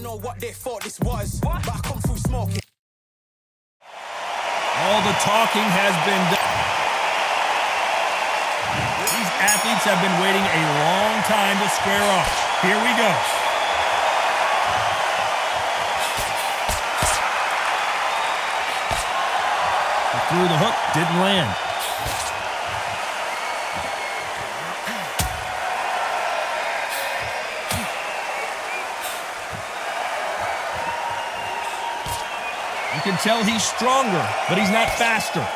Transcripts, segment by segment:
don't know what they thought this was, but I come through smoking. All the talking has been done. These athletes have been waiting a long time to square off. Here we go. He threw the hook, didn't land. You can tell he's stronger, but he's not faster.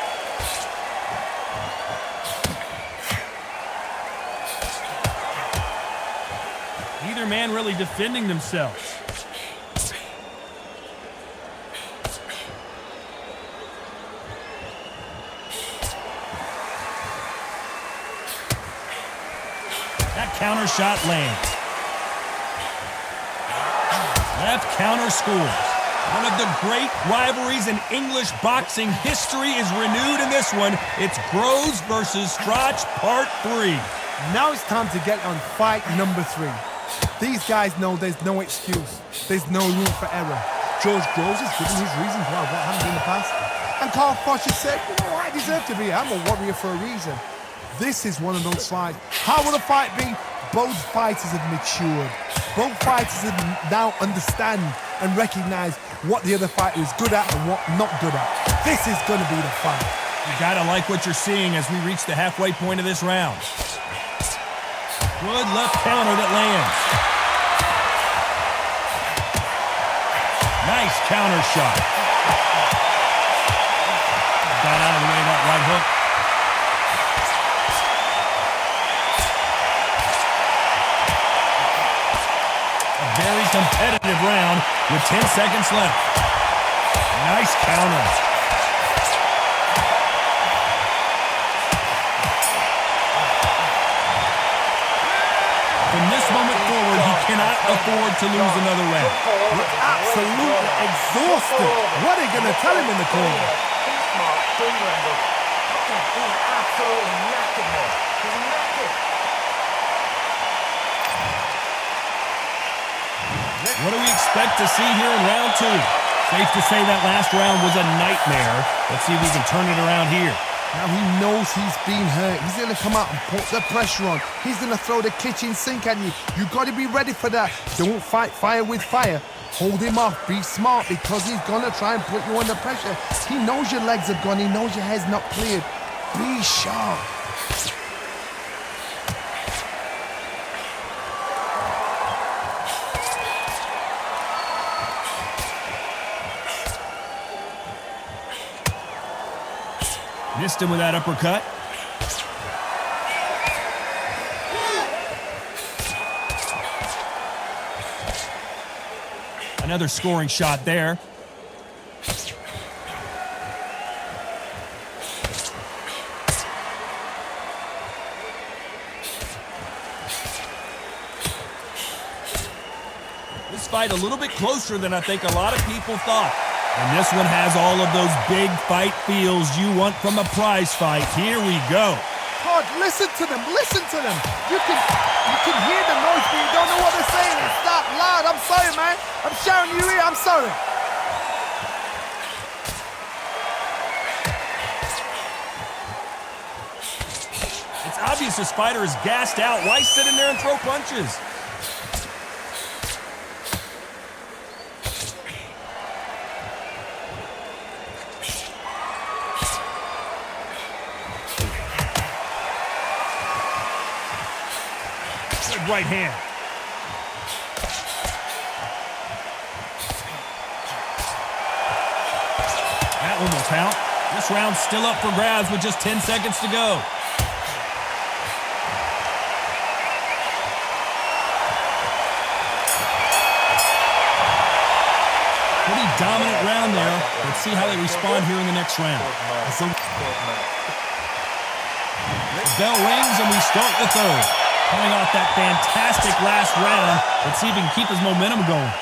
Neither man really defending themselves. That counter shot lands. Left counter scores. One of the great rivalries in English boxing history is renewed in this one. It's Groves versus Froch, Part 3. Now it's time to get on fight number 3. These guys know there's no excuse. There's no room for error. George Groves has given his reasons why what happened in the past. And Carl Froch has said, you know, I deserve to be here. I'm a warrior for a reason. This is one of those fights. How will the fight be? Both fighters have matured. Both fighters have now understand and recognize what the other fighter is good at and what not good at. This is going to be the fight. You gotta like what you're seeing as we reach the halfway point of this round. Good left counter that lands. Nice counter shot. Got out of the way of that right hook. Very competitive round with 10 seconds left. Nice counter. From this moment forward, he cannot afford to lose another round. He's absolutely exhausted. What are they going to tell him in the corner? What do we expect to see here in round 2? Safe to say that last round was a nightmare. Let's see if we can turn it around here. Now he knows he's been hurt. He's going to come out and put the pressure on. He's going to throw the kitchen sink at you. You got to be ready for that. Don't fight fire with fire. Hold him off. Be smart because he's going to try and put you under pressure. He knows your legs are gone. He knows your head's not cleared. Be sharp. Missed him with that uppercut. Another scoring shot there. This fight a little bit closer than I think a lot of people thought. And this one has all of those big fight feels you want from a prize fight. Here we go. God, listen to them. Listen to them. You can hear the noise, but you don't know what they're saying. It's that loud. I'm sorry, man. I'm shouting you here. I'm sorry. It's obvious this fighter is gassed out. Why sit in there and throw punches? Right hand. That one will count. This round's still up for grabs with just 10 seconds to go. Pretty dominant round there. Let's see how they respond here in the next round. The bell rings and we start the third. Coming off that fantastic last round, let's see if he can keep his momentum going.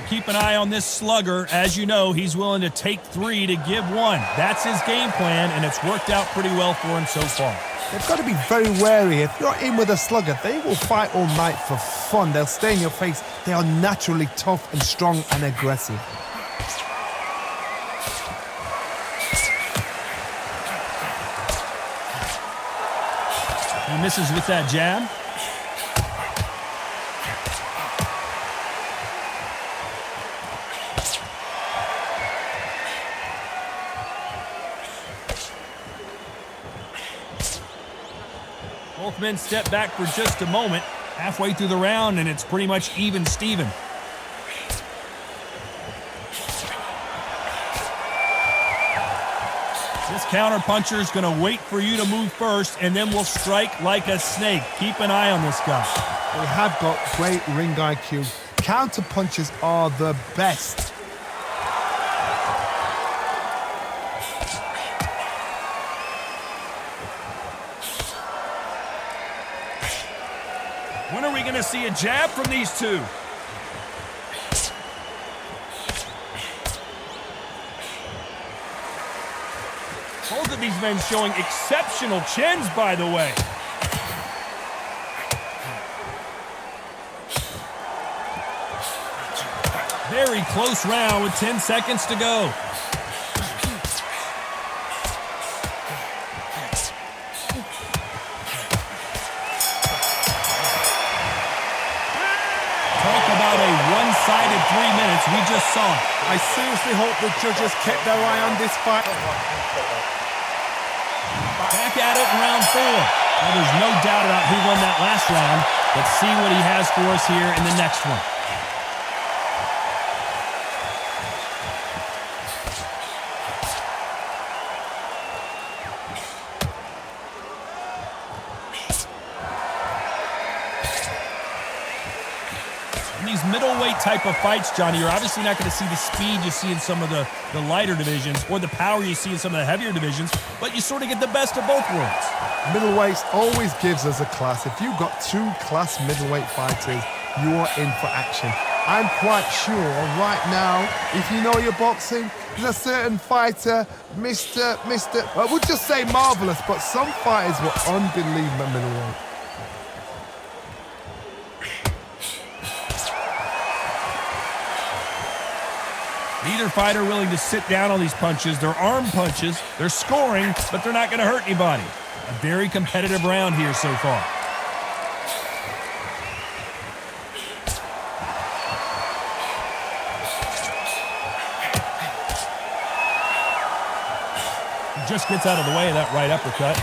keep an eye on this slugger. As you know, he's willing to take 3 to give 1. That's his game plan, and it's worked out pretty well for him so far. They've got to be very wary. If you're in with a slugger, they will fight all night for fun. They'll stay in your face. They are naturally tough and strong and aggressive. He misses with that jab. Both men step back for just a moment, halfway through the round, and it's pretty much even Steven. This counter-puncher is going to wait for you to move first, and then will strike like a snake. Keep an eye on this guy. They have got great ring IQ. Counter-punches are the best. When are we going to see a jab from these two? Both of these men showing exceptional chins, by the way. Very close round with 10 seconds to go. One-sided 3 minutes, we just saw it. I seriously hope the judges kept their eye on this fight. Back at it in round 4. Well, there's no doubt about who won that last round. Let's see what he has for us here in the next one. These middleweight type of fights, Johnny, you're obviously not going to see the speed you see in some of the lighter divisions or the power you see in some of the heavier divisions, but you sort of get the best of both worlds. Middleweights always gives us a class. If you've got 2 class middleweight fighters, you are in for action. I'm quite sure right now, if you know your boxing, there's a certain fighter, I would just say marvelous, but some fighters were unbelievable middleweight. Neither fighter willing to sit down on these punches. They're arm punches. They're scoring, but they're not going to hurt anybody. A very competitive round here so far. He just gets out of the way of that right uppercut.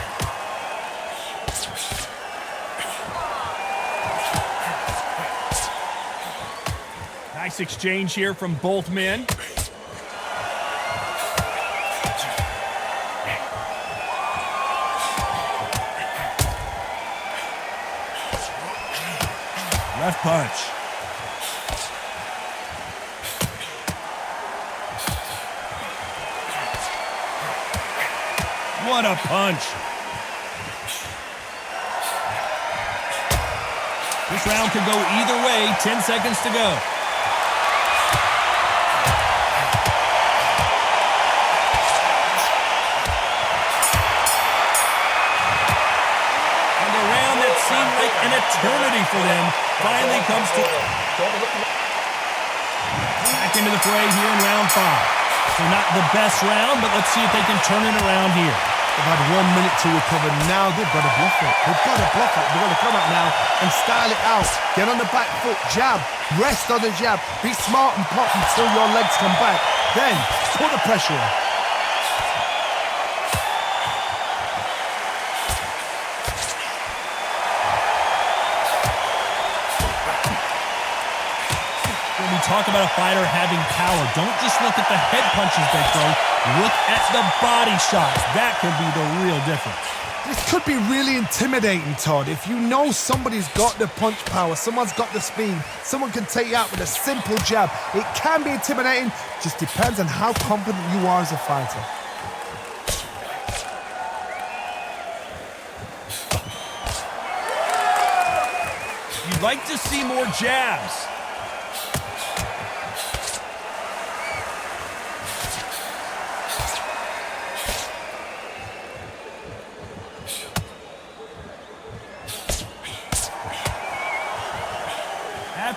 Nice exchange here from both men. Left punch. What a punch. This round could go either way. 10 seconds to go. Seemed like an eternity for them finally comes to back into the fray here in round 5. So not the best round, but let's see if they can turn it around here. They've had 1 minute to recover. Now they've got to bluff it. They've got to bluff it. They've got to come out now and style it out. Get on the back foot, jab, rest on the jab. Be smart and pop until your legs come back. Then put the pressure on. Talk about a fighter having power. Don't just look at the head punches they throw. Look at the body shots. That could be the real difference. This could be really intimidating, Todd. If you know somebody's got the punch power, someone's got the speed, someone can take you out with a simple jab. It can be intimidating. Just depends on how confident you are as a fighter. You'd like to see more jabs.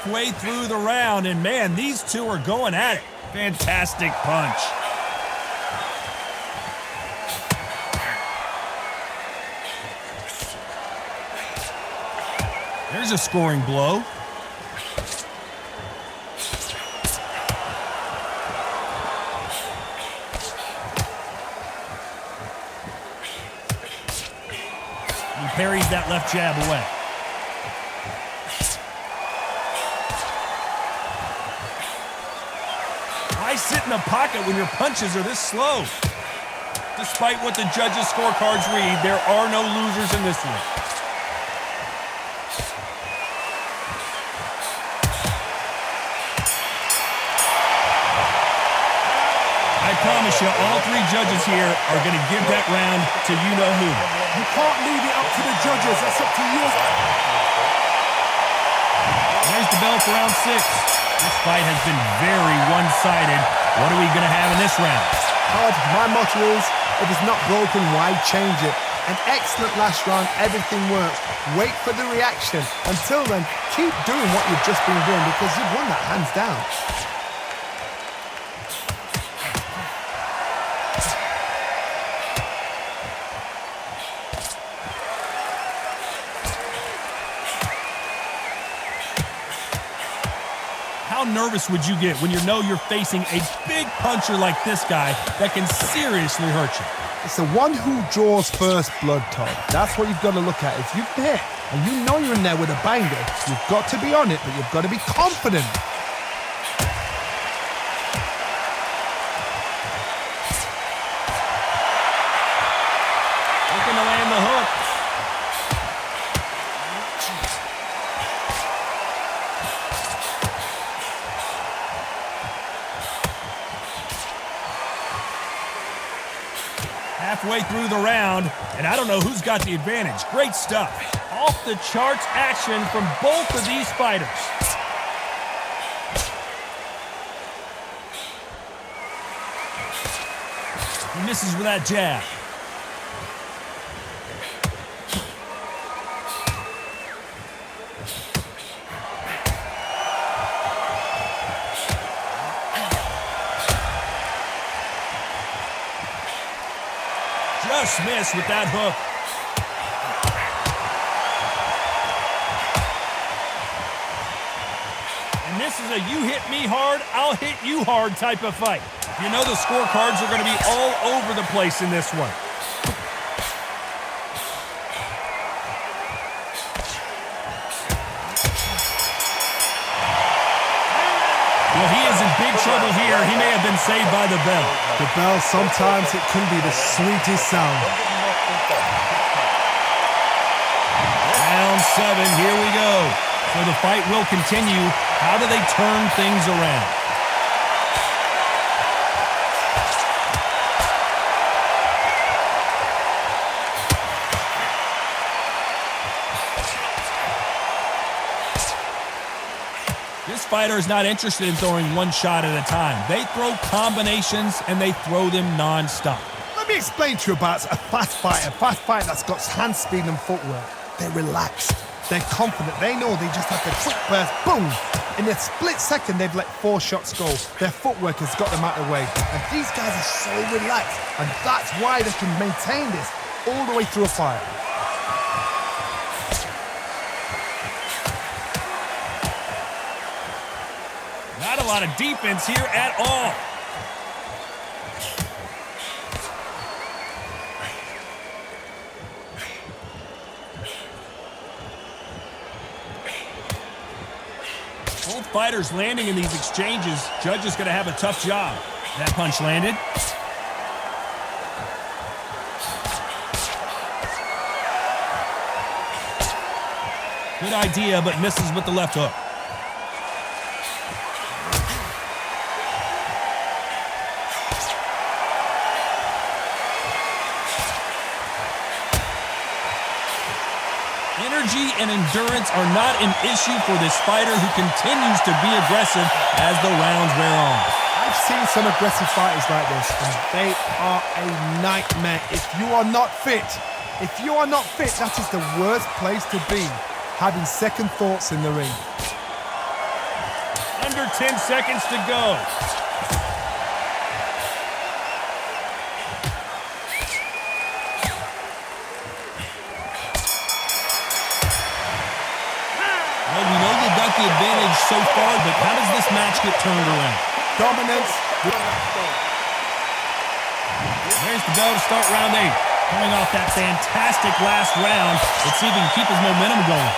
halfway through the round, and man, these two are going at it. Fantastic punch. There's a scoring blow. He parries that left jab away. Why sit in the pocket when your punches are this slow? Despite what the judges' scorecards read, there are no losers in this one. I promise you, all three judges here are going to give that round to you-know-who. You can't leave it up to the judges. That's up to you. There's the bell for round 6. This fight has been very one-sided. What are we going to have in this round? My motto is, if it's not broken, why change it? An excellent last round, everything works. Wait for the reaction. Until then, keep doing what you've just been doing because you've won that hands down. How nervous would you get when you know you're facing a big puncher like this guy that can seriously hurt you? It's the one who draws first blood, Todd. That's what you've got to look at. If you're there and you know you're in there with a banger, you've got to be on it, but you've got to be confident. Looking to land the hook. Halfway through the round, and I don't know who's got the advantage. Great stuff. Off the charts action from both of these fighters. He misses with that jab. Just missed with that hook. And this is a you hit me hard, I'll hit you hard type of fight. You know the scorecards are going to be all over the place in this one. Well, he is in big trouble here. He may have been saved by the bell. The bell, sometimes it can be the sweetest sound. Round 7, here we go. So the fight will continue. How do they turn things around? This fighter is not interested in throwing one shot at a time. They throw combinations, and they throw them non-stop. Let me explain to you about a fast fighter that's got hand speed and footwork. They're relaxed. They're confident. They know they just have to quick burst, boom. In a split second, they've let 4 shots go. Their footwork has got them out of the way. And these guys are so relaxed. And that's why they can maintain this all the way through a fight. Not a lot of defense here at all. Both fighters landing in these exchanges. Judge is going to have a tough job. That punch landed. Good idea, but misses with the left hook. Energy and endurance are not an issue for this fighter who continues to be aggressive as the rounds wear on. I've seen some aggressive fighters like this, and they are a nightmare. If you are not fit, that is the worst place to be, having second thoughts in the ring. Under 10 seconds to go. Well, we know they've got the advantage so far, but how does this match get turned around? Dominance. There's the bell to start round 8. Coming off that fantastic last round. Let's see if he can keep his momentum going.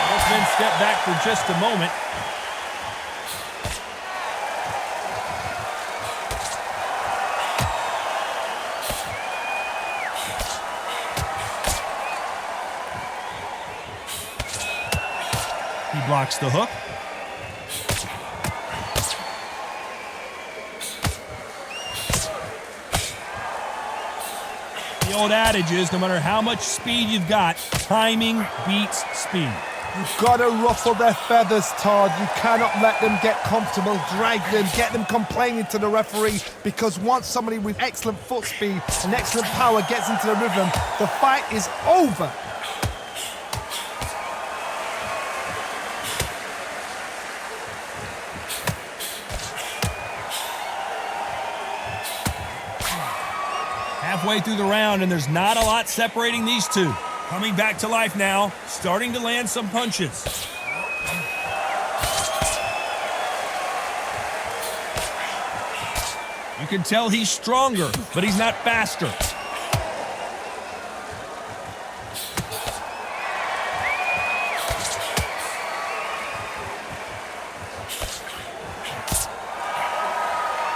Both men step back for just a moment. He blocks the hook. The old adage is, no matter how much speed you've got, timing beats speed. You've got to ruffle their feathers, Todd. You cannot let them get comfortable, drag them, get them complaining to the referee, because once somebody with excellent foot speed and excellent power gets into the rhythm, the fight is over. Halfway through the round, and there's not a lot separating these two. Coming back to life now, starting to land some punches. You can tell he's stronger, but he's not faster.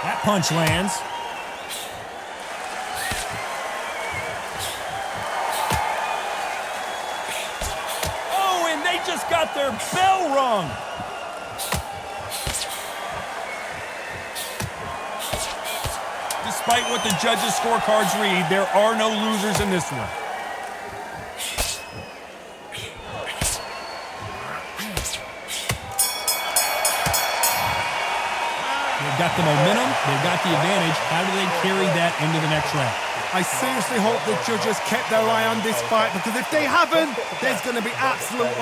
That punch lands. Just got their bell rung. Despite what the judges' scorecards read, there are no losers in this one. They've got the momentum, they've got the advantage. How do they carry that into the next round? I seriously hope the judges kept their eye on this fight, because if they haven't, there's going to be absolute...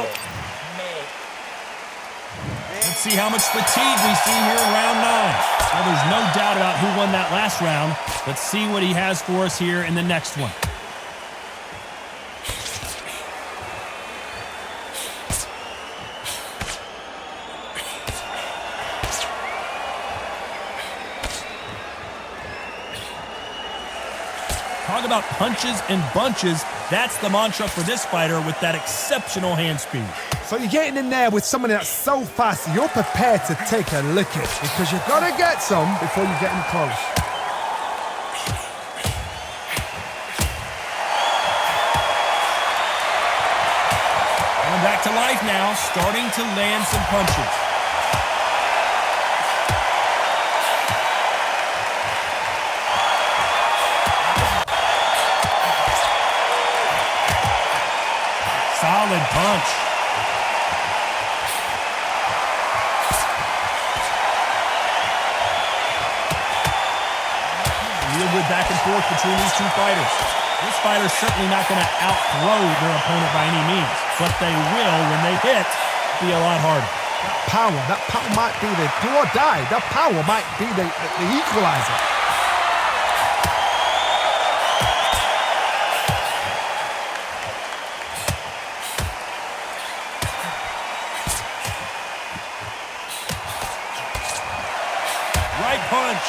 Let's see how much fatigue we see here in round 9. Well, there's no doubt about who won that last round. Let's see what he has for us here in the next one. Talk about punches and bunches. That's the mantra for this fighter with that exceptional hand speed. So you're getting in there with somebody that's so fast, you're prepared to take a licking, because you've got to get some before you get in close. Coming back to life now, starting to land some punches. Solid punch. Real good back and forth between these two fighters. This fighter's certainly not going to outthrow their opponent by any means, but they will, when they hit, be a lot harder. That power might be the do or die. That power might be the equalizer. Right punch.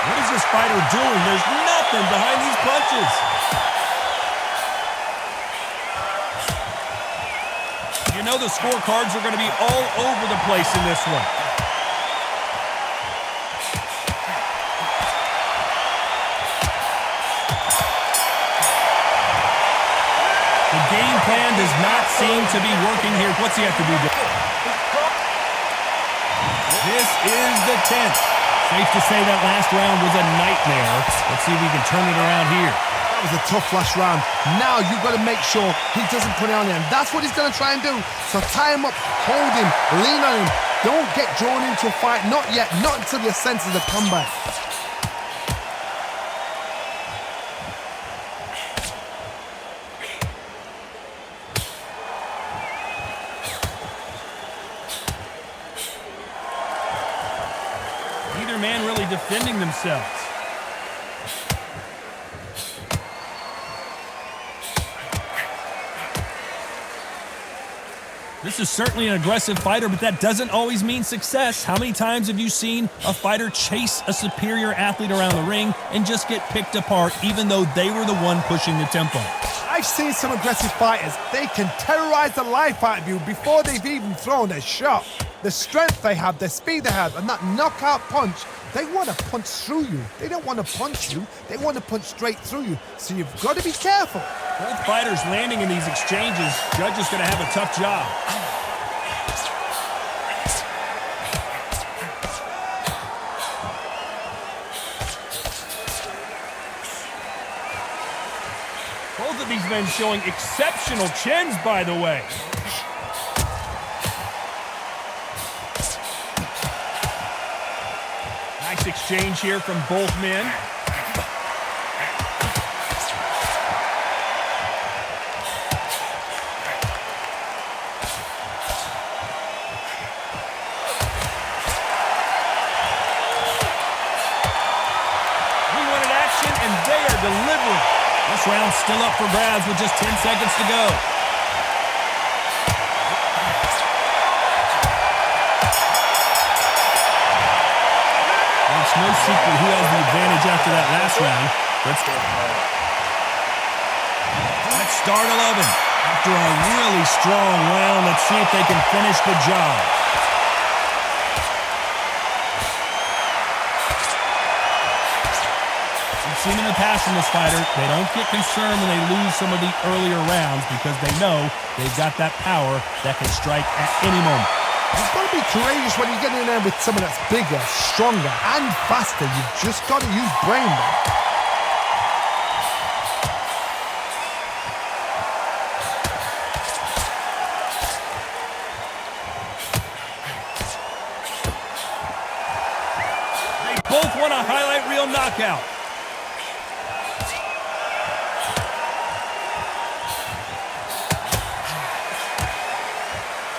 What is this fighter doing? There's nothing behind these punches. You know the scorecards are going to be all over the place in this one. The game plan does not seem to be working here. What's he have to do? This is the 10th. Safe to say that last round was a nightmare. Let's see if we can turn it around here. That was a tough last round. Now you've got to make sure he doesn't put it on you. And that's what he's going to try and do. So tie him up, hold him, lean on him. Don't get drawn into a fight. Not yet. Not until your senses have come back. Neither man really defending themselves. This is certainly an aggressive fighter, but that doesn't always mean success. How many times have you seen a fighter chase a superior athlete around the ring and just get picked apart even though they were the one pushing the tempo? I've seen some aggressive fighters. They can terrorize the life out of you before they've even thrown a shot. The strength they have, the speed they have, and that knockout punch, they want to punch through you. They don't want to punch you. They want to punch straight through you. So you've got to be careful. Both fighters landing in these exchanges. Judge is going to have a tough job. Both of these men showing exceptional chins, by the way. Nice exchange here from both men. We wanted action, and they are delivering. This round's still up for grabs with just 10 seconds to go. It's no secret who has the advantage after that last round. Let's start 11. After a really strong round, let's see if they can finish the job. We've seen in the past in this fighter, they don't get concerned when they lose some of the earlier rounds because they know they've got that power that can strike at any moment. You've got to be courageous when you get in there with someone that's bigger, stronger, and faster. You've just got to use brain there. They both want a highlight reel knockout.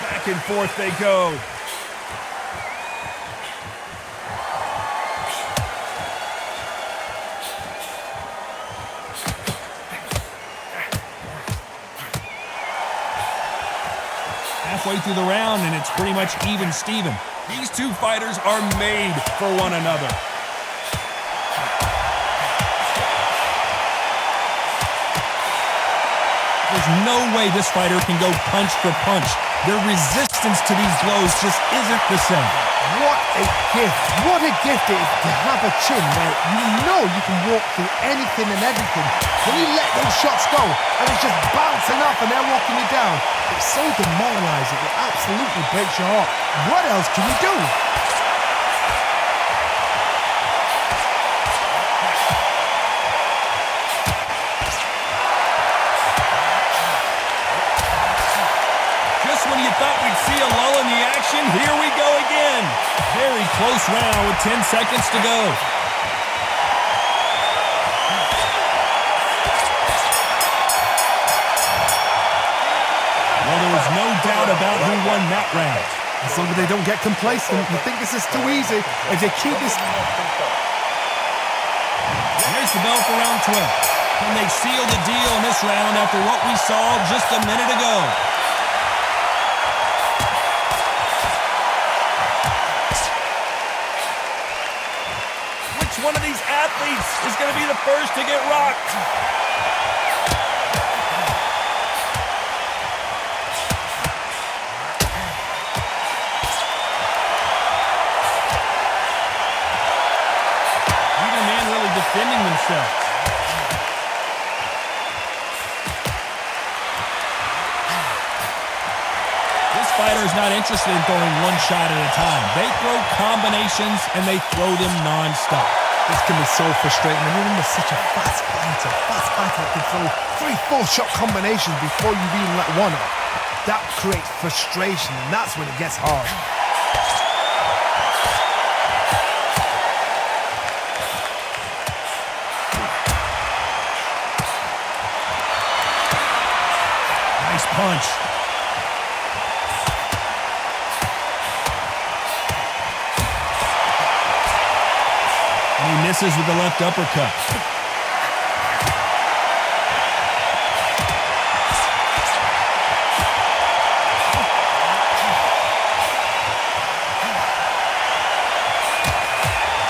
Back and forth they go. Halfway through the round, and it's pretty much even Steven. These two fighters are made for one another. There's no way this fighter can go punch for punch. Their resistance to these blows just isn't the same. What a gift. What a gift it is to have a chin where you know you can walk through anything and everything. When you let those shots go and it's just bouncing up and they're walking you down, it's so demoralizing. It absolutely breaks your heart. What else can you do? When you thought we'd see a lull in the action, here we go again. Very close round with 10 seconds to go. Well, there was no doubt about who won that round. As long as they don't get complacent, you think this is too easy. If they keep this... Here's the bell for round 12. Can they seal the deal in this round after what we saw just a minute ago? One of these athletes is going to be the first to get rocked. Neither man really defending themselves. This fighter is not interested in throwing one shot at a time. They throw combinations and they throw them non-stop. This can be so frustrating when you're under such a fast fighter that can throw 3-4 shot combinations before you've even let one up. That creates frustration, and that's when it gets hard. Nice punch. And he misses with the left uppercut.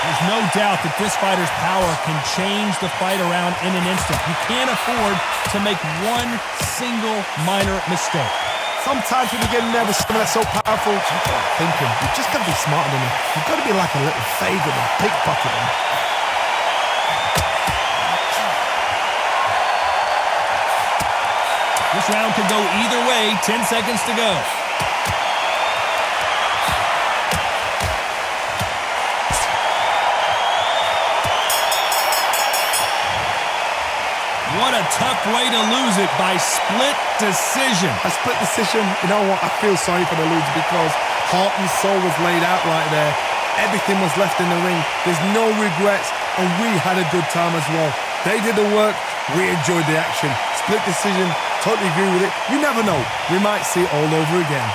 There's no doubt that this fighter's power can change the fight around in an instant. You can't afford to make one single minor mistake. Sometimes when you get nervous, something that's so powerful, you start thinking, you just got to be smarter than him. You've got to be like a little favourite and pickpocket him. This round could go either way. 10 seconds to go. What a tough way to lose it, by split decision. A split decision, you know what, I feel sorry for the loser because heart and soul was laid out right there. Everything was left in the ring. There's no regrets, and we had a good time as well. They did the work, we enjoyed the action. Split decision, totally agree with it. You never know, we might see it all over again.